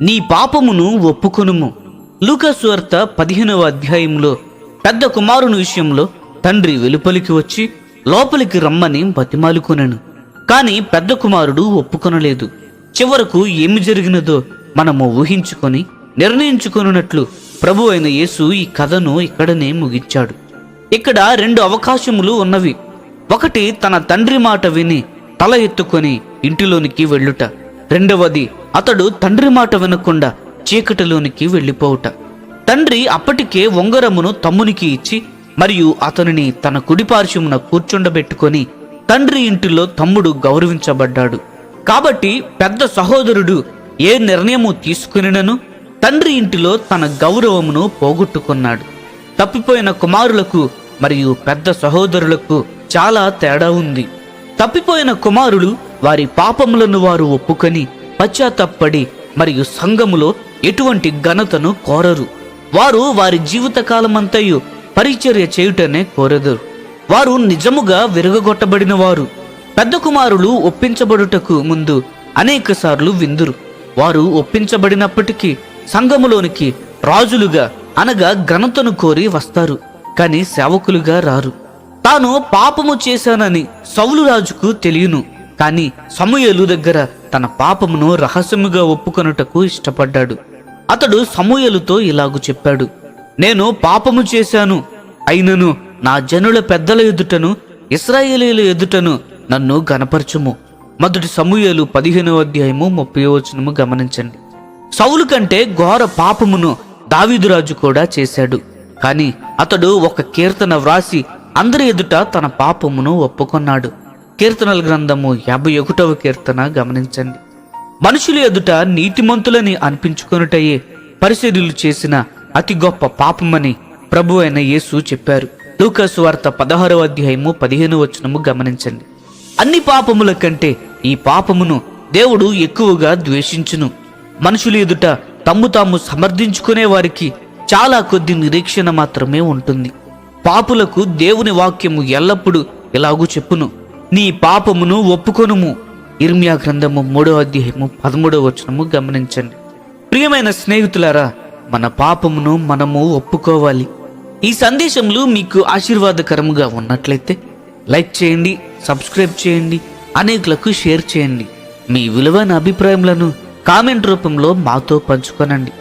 నీ పాపమును ఒప్పుకొనుము. లూకాసు వార్త 15వ అధ్యాయంలో పెద్ద కుమారుని విషయంలో తండ్రి వెలుపలికి వచ్చి లోపలికి రమ్మని బతిమాలుకొనెను. కాని పెద్ద కుమారుడు ఒప్పుకొనలేదు. చివరకు ఏమి జరిగినదో మనము ఊహించుకొని నిర్ణయించుకొనున్నట్లు ప్రభు అయిన యేసు ఈ కథను ఇక్కడనే ముగించాడు. ఇక్కడ 2 అవకాశములు ఉన్నవి. ఒకటి, తన తండ్రి మాట విని తల ఎత్తుకొని ఇంటిలోనికి వెళ్ళుట. రెండవది, అతడు తండ్రి మాట వినకుండా చీకటిలోనికి వెళ్ళిపోవుట. తండ్రి అప్పటికే ఉంగరమును తమ్మునికి ఇచ్చి మరియు అతనిని తన కుడిపార్శ్వమున కూర్చుండబెట్టుకొని తండ్రి ఇంటిలో తమ్ముడు గౌరవించబడ్డాడు. కాబట్టి పెద్ద సహోదరుడు ఏ నిర్ణయము తీసుకునినను తండ్రి ఇంటిలో తన గౌరవమును పోగొట్టుకున్నాడు. తప్పిపోయిన కుమారులకు మరియు పెద్ద సహోదరులకు చాలా తేడా ఉంది. తప్పిపోయిన కుమారులు వారి పాపములను వారు ఒప్పుకొని పశ్చాత్తాపడి మరియు సంఘములో ఎటువంటి ఘనతను కోరరు. వారు వారి జీవితకాలమంతయు పరిచర్య చేయుటనే కోరెదరు. వారు నిజముగా విరగగొట్టబడిన వారు. పెద్ద కుమారులు ఒప్పించబడుటకు ముందు అనేకసార్లు విందురు. వారు ఒప్పించబడినప్పటికీ సంఘములోనికి రాజులుగా అనగా ఘనతను కోరి వస్తారు, కానీ సేవకులుగా రారు. తాను పాపము చేశానని సౌలు రాజుకు తెలియను, కానీ సమూయేలు దగ్గర తన పాపమును రహస్యముగా ఒప్పుకొనుటకు ఇష్టపడ్డాడు. అతడు సమూయేలుతో ఇలాగు చెప్పాడు, నేను పాపము చేశాను, అయినను నా జనుల పెద్దల ఎదుటను ఇశ్రాయేలీయుల ఎదుటను నన్ను గనపరచుము. 1 సమూయేలు 15వ అధ్యాయము 30వ వచనము గమనించండి. సౌలు కంటే ఘోర పాపమును దావీదురాజు కూడా చేశాడు, కానీ అతడు ఒక కీర్తన వ్రాసి అందరి ఎదుట తన పాపమును ఒప్పుకొన్నాడు. కీర్తనల గ్రంథము 51వ కీర్తన గమనించండి. మనుషుల ఎదుట నీతిమంతులని అనిపించుకొనుటయే పరిసర్యులు చేసిన అతి గొప్ప పాపమని ప్రభు అయిన యేసు చెప్పారు. లూకాసు వార్త 16వ అధ్యాయము 15వ వచనము గమనించండి. అన్ని పాపముల కంటే ఈ పాపమును దేవుడు ఎక్కువగా ద్వేషించును. మనుషుల ఎదుట తమ్ము తాము సమర్థించుకునే వారికి చాలా కొద్ది నిరీక్షణ మాత్రమే ఉంటుంది. పాపులకు దేవుని వాక్యము ఎల్లప్పుడూ ఇలాగూ చెప్పును, నీ పాపమును ఒప్పుకొనుము. ఇర్మియా గ్రంథము 3వ అధ్యాయము 13వ వచనము గమనించండి. ప్రియమైన స్నేహితులారా, మన పాపమును మనము ఒప్పుకోవాలి. ఈ సందేశములు మీకు ఆశీర్వాదకరముగా ఉన్నట్లయితే లైక్ చేయండి, సబ్స్క్రైబ్ చేయండి, అనేకులకు షేర్ చేయండి. మీ విలువైన అభిప్రాయములను కామెంట్ రూపంలో మాతో పంచుకొనండి.